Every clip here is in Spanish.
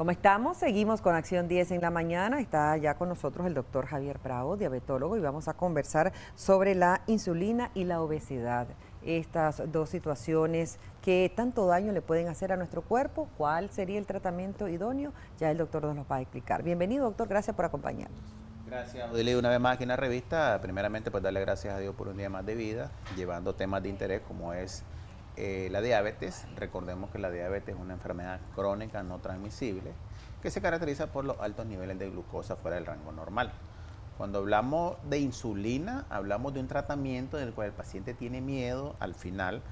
¿Cómo estamos? Seguimos con Acción 10 en la mañana. Está ya con nosotros el doctor Javier Bravo, diabetólogo, y vamos a conversar sobre la insulina y la obesidad. Estas dos situaciones que tanto daño le pueden hacer a nuestro cuerpo. ¿Cuál sería el tratamiento idóneo? Ya el doctor nos lo va a explicar. Bienvenido, doctor. Gracias por acompañarnos. Gracias, Odile, una vez más aquí en la revista. Primeramente, pues darle gracias a Dios por un día más de vida, llevando temas de interés como es la diabetes. Recordemos que la diabetes es una enfermedad crónica no transmisible que se caracteriza por los altos niveles de glucosa fuera del rango normal. Cuando hablamos de insulina, hablamos de un tratamiento en el cual el paciente tiene miedo al final,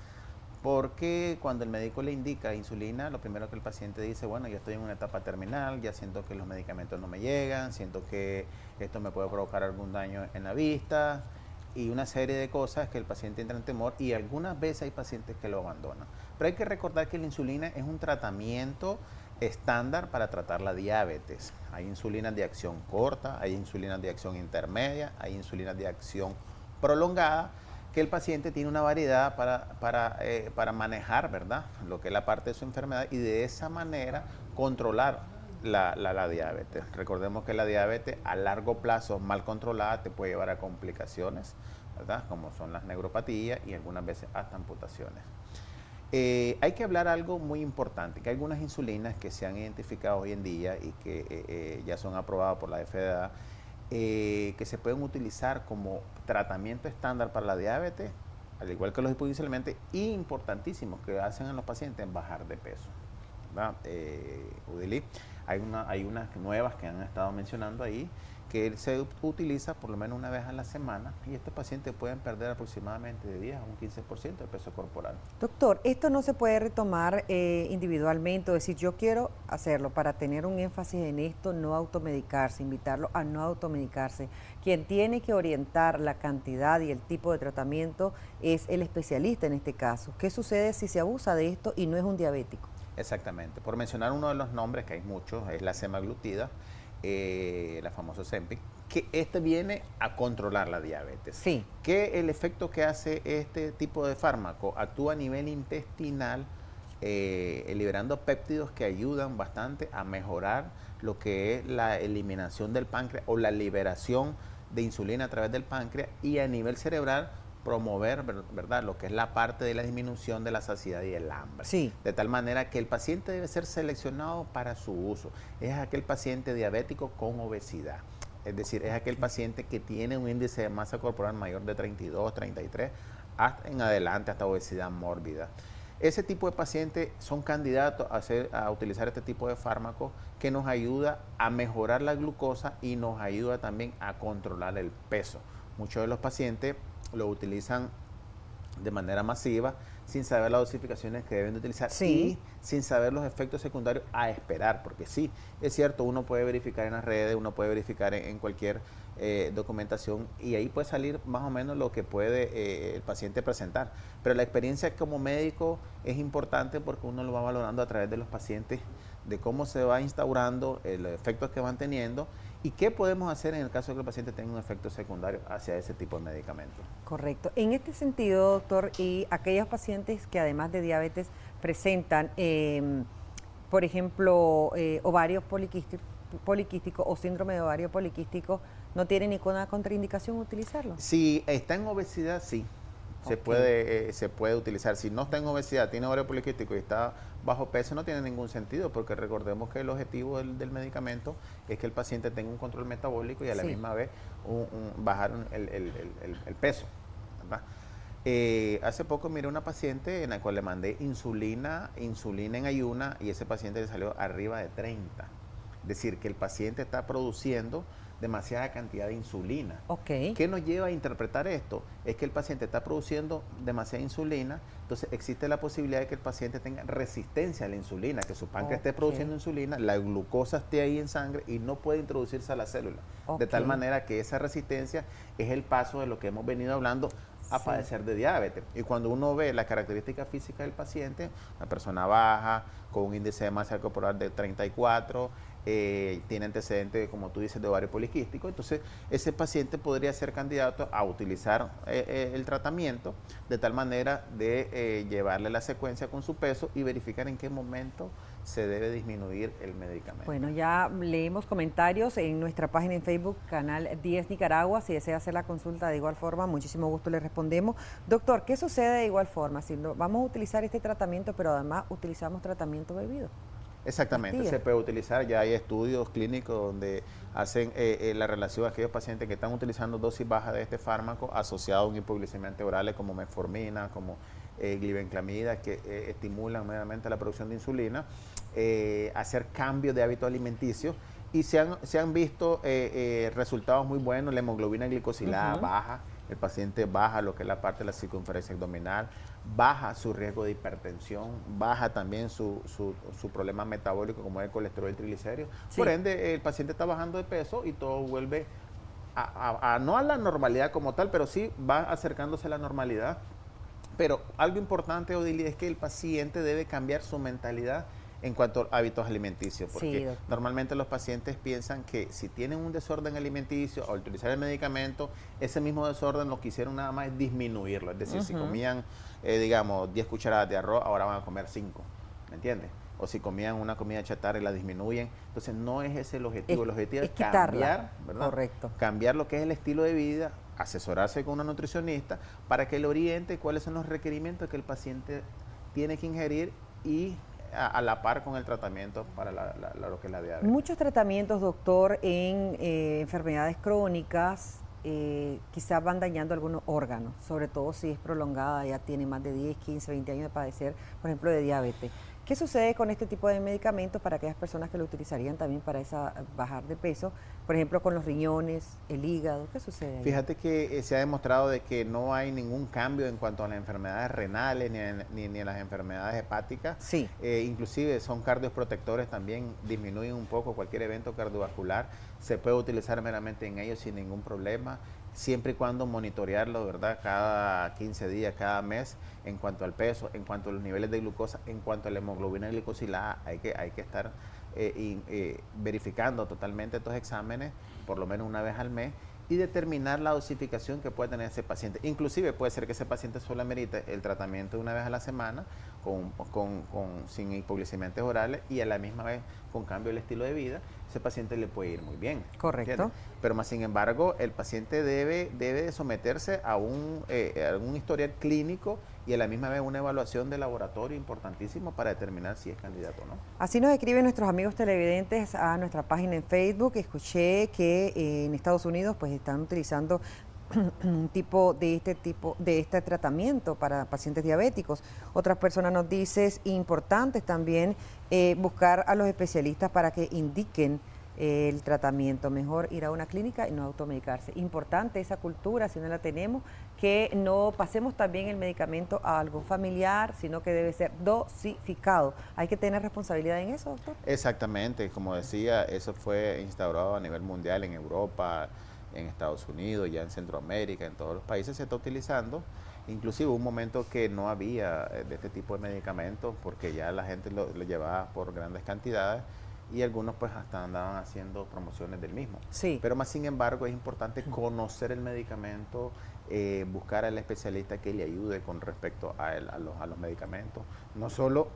porque cuando el médico le indica insulina, lo primero que el paciente dice, bueno, ya estoy en una etapa terminal, ya siento que los medicamentos no me llegan, siento que esto me puede provocar algún daño en la vista y una serie de cosas que el paciente entra en temor, y algunas veces hay pacientes que lo abandonan. Pero hay que recordar que la insulina es un tratamiento estándar para tratar la diabetes. Hay insulinas de acción corta, hay insulinas de acción intermedia, hay insulinas de acción prolongada, que el paciente tiene una variedad para manejar, ¿verdad?, lo que es la parte de su enfermedad, y de esa manera controlar la diabetes. Recordemos que la diabetes a largo plazo mal controlada te puede llevar a complicaciones, ¿verdad?, como son las neuropatías y algunas veces hasta amputaciones. Hay que hablar algo muy importante, que hay algunas insulinas que se han identificado hoy en día y que ya son aprobadas por la FDA, que se pueden utilizar como tratamiento estándar para la diabetes, al igual que los hipoglucemiantes, y importantísimos, que hacen a los pacientes bajar de peso, ¿verdad? Udili, hay unas nuevas que han estado mencionando ahí, que se utiliza por lo menos una vez a la semana, y estos pacientes pueden perder aproximadamente de 10 a un 15% de peso corporal. Doctor, esto no se puede retomar individualmente, o decir, yo quiero hacerlo para tener un énfasis en esto, no automedicarse, invitarlo a no automedicarse. Quien tiene que orientar la cantidad y el tipo de tratamiento es el especialista en este caso. ¿Qué sucede si se abusa de esto y no es un diabético? Exactamente. Por mencionar uno de los nombres, que hay muchos, es la semaglutida, la famosa Ozempic, que viene a controlar la diabetes. Sí. ¿Qué el efecto que hace este tipo de fármaco? Actúa a nivel intestinal, liberando péptidos que ayudan bastante a mejorar lo que es la eliminación del páncreas o la liberación de insulina a través del páncreas, y a nivel cerebral promover, ¿verdad?, lo que es la parte de la disminución de la saciedad y el hambre. Sí. De tal manera que el paciente debe ser seleccionado para su uso. Es aquel paciente diabético con obesidad. Es decir, es aquel paciente que tiene un índice de masa corporal mayor de 32, 33, hasta en adelante, hasta obesidad mórbida. Ese tipo de pacientes son candidatos a utilizar este tipo de fármacos, que nos ayuda a mejorar la glucosa y nos ayuda también a controlar el peso. Muchos de los pacientes lo utilizan de manera masiva, sin saber las dosificaciones que deben de utilizar, Sí. y sin saber los efectos secundarios a esperar, porque sí, es cierto, uno puede verificar en las redes, uno puede verificar en cualquier documentación, y ahí puede salir más o menos lo que puede el paciente presentar, pero la experiencia como médico es importante, porque uno lo va valorando a través de los pacientes, de cómo se va instaurando, los efectos que van teniendo, y qué podemos hacer en el caso de que el paciente tenga un efecto secundario hacia ese tipo de medicamentos. Correcto. En este sentido, doctor, y aquellos pacientes que además de diabetes presentan, por ejemplo, ovario poliquístico o síndrome de ovario poliquístico, ¿no tienen ninguna contraindicación utilizarlo? Si está en obesidad, sí, se puede utilizar. Si no está en obesidad, tiene ovario poliquístico y está bajo peso, no tiene ningún sentido, porque recordemos que el objetivo del medicamento es que el paciente tenga un control metabólico y a la misma vez bajar el peso, ¿verdad? Hace poco miré una paciente en la cual le mandé insulina en ayuna, y ese paciente le salió arriba de 30. Es decir, que el paciente está produciendo demasiada cantidad de insulina. Ok. ¿Qué nos lleva a interpretar esto? Es que el paciente está produciendo demasiada insulina, entonces existe la posibilidad de que el paciente tenga resistencia a la insulina, que su páncreas esté produciendo insulina, la glucosa esté ahí en sangre y no puede introducirse a la célula. De tal manera que esa resistencia es el paso de lo que hemos venido hablando, a padecer de diabetes. Y cuando uno ve las características físicas del paciente, una persona baja, con un índice de masa corporal de 34, tiene antecedentes, como tú dices, de ovario poliquístico, entonces ese paciente podría ser candidato a utilizar el tratamiento, de tal manera de llevarle la secuencia con su peso y verificar en qué momento se debe disminuir el medicamento. Bueno, ya leímos comentarios en nuestra página en Facebook, Canal 10 Nicaragua. Si desea hacer la consulta de igual forma, muchísimo gusto le respondemos. Doctor, ¿qué sucede de igual forma? Si vamos a utilizar este tratamiento, pero además utilizamos tratamiento bebido. Exactamente, Pastillas. se puede utilizar, ya hay estudios clínicos donde hacen la relación a aquellos pacientes que están utilizando dosis bajas de este fármaco asociado a un hipoglicemiante oral como metformina, como glibenclamida, que estimulan nuevamente la producción de insulina, hacer cambios de hábito alimenticio y se han visto resultados muy buenos, la hemoglobina glicosilada baja, el paciente baja lo que es la parte de la circunferencia abdominal, baja su riesgo de hipertensión, baja también su problema metabólico como es el colesterol y triglicéridos. Sí. Por ende, el paciente está bajando de peso y todo vuelve no a la normalidad como tal, pero sí va acercándose a la normalidad. Pero algo importante, Odilia, es que el paciente debe cambiar su mentalidad en cuanto a hábitos alimenticios, porque sí, normalmente los pacientes piensan que si tienen un desorden alimenticio al utilizar el medicamento, ese mismo desorden lo que hicieron nada más es disminuirlo, es decir, si comían, digamos, 10 cucharadas de arroz, ahora van a comer 5, ¿me entiendes? O si comían una comida chatarra y la disminuyen, entonces no es ese el objetivo, el objetivo es cambiar, ¿verdad? Correcto. Cambiar lo que es el estilo de vida, asesorarse con una nutricionista para que le oriente cuáles son los requerimientos que el paciente tiene que ingerir y a la par con el tratamiento para lo que es la diabetes. Muchos tratamientos, doctor, en enfermedades crónicas quizás van dañando algunos órganos, sobre todo si es prolongada, ya tiene más de 10, 15, 20 años de padecer, por ejemplo, de diabetes. ¿Qué sucede con este tipo de medicamentos para aquellas personas que lo utilizarían también para bajar de peso? Por ejemplo, con los riñones, el hígado, ¿qué sucede ahí? Fíjate que se ha demostrado de que no hay ningún cambio en cuanto a las enfermedades renales ni en las enfermedades hepáticas. Sí. Inclusive son cardioprotectores, también disminuyen un poco cualquier evento cardiovascular. Se puede utilizar meramente en ellos sin ningún problema, siempre y cuando monitorearlo, ¿verdad? Cada 15 días, cada mes, en cuanto al peso, en cuanto a los niveles de glucosa, en cuanto a la hemoglobina glicosilada, hay que estar verificando totalmente estos exámenes, por lo menos una vez al mes, y determinar la dosificación que puede tener ese paciente. Inclusive puede ser que ese paciente solo amerite el tratamiento de una vez a la semana sin hipoglicemiantes orales y a la misma vez con cambio del estilo de vida, ese paciente le puede ir muy bien. Correcto. ¿Entiendes? Pero más sin embargo, el paciente debe someterse a un historial clínico y a la misma vez una evaluación de laboratorio importantísimo para determinar si es candidato o no. Así nos escriben nuestros amigos televidentes a nuestra página en Facebook. Escuché que en Estados Unidos pues están utilizando un tipo de este tratamiento para pacientes diabéticos. Otras personas nos dicen, importante también buscar a los especialistas para que indiquen el tratamiento, mejor ir a una clínica y no automedicarse. Importante esa cultura, si no la tenemos, que no pasemos también el medicamento a algún familiar, sino que debe ser dosificado. ¿Hay que tener responsabilidad en eso, doctor? Exactamente, como decía, eso fue instaurado a nivel mundial en Europa, en Estados Unidos, ya en Centroamérica, en todos los países se está utilizando. Inclusive hubo un momento que no había de este tipo de medicamentos porque ya la gente lo llevaba por grandes cantidades y algunos pues hasta andaban haciendo promociones del mismo. Sí. Pero más sin embargo es importante conocer el medicamento, buscar al especialista que le ayude con respecto a los medicamentos. No solo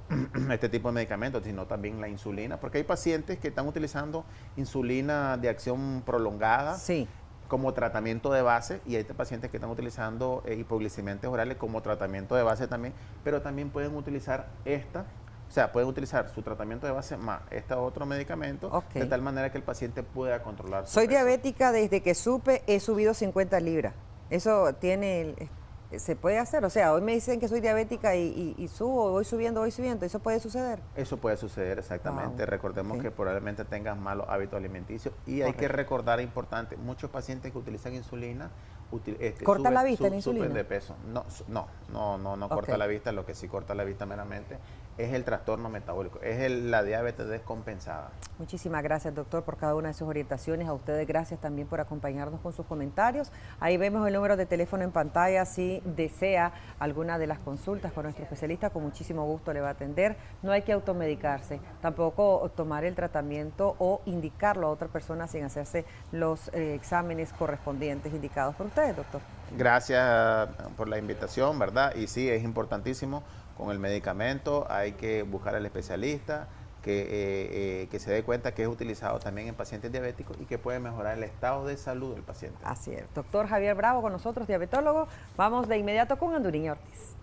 este tipo de medicamentos, sino también la insulina, porque hay pacientes que están utilizando insulina de acción prolongada. Sí. Como tratamiento de base, y hay pacientes que están utilizando hipoglicemiantes orales como tratamiento de base también, pero también pueden utilizar o sea, pueden utilizar su tratamiento de base más otro medicamento, de tal manera que el paciente pueda controlar su Soy peso. diabética desde que supe, he subido 50 libras. Eso se puede hacer, o sea, hoy me dicen que soy diabética y subo, voy subiendo, ¿eso puede suceder? Eso puede suceder, exactamente. Wow. Recordemos que probablemente tengas malos hábitos alimenticios y hay que recordar, importante, muchos pacientes que utilizan insulina ¿corta la vista la insulina? Suben de peso. No corta la vista, lo que sí corta la vista meramente es el trastorno metabólico, es la diabetes descompensada. Muchísimas gracias, doctor, por cada una de sus orientaciones. A ustedes gracias también por acompañarnos con sus comentarios. Ahí vemos el número de teléfono en pantalla. Si desea alguna de las consultas con nuestro especialista, con muchísimo gusto le va a atender. No hay que automedicarse, tampoco tomar el tratamiento o indicarlo a otra persona sin hacerse los exámenes correspondientes indicados por ustedes, doctor. Gracias por la invitación, ¿verdad? Y sí, es importantísimo. Con el medicamento hay que buscar al especialista que se dé cuenta que es utilizado también en pacientes diabéticos y que puede mejorar el estado de salud del paciente. Así es. Doctor Javier Bravo con nosotros, diabetólogo. Vamos de inmediato con Andurín Ortiz.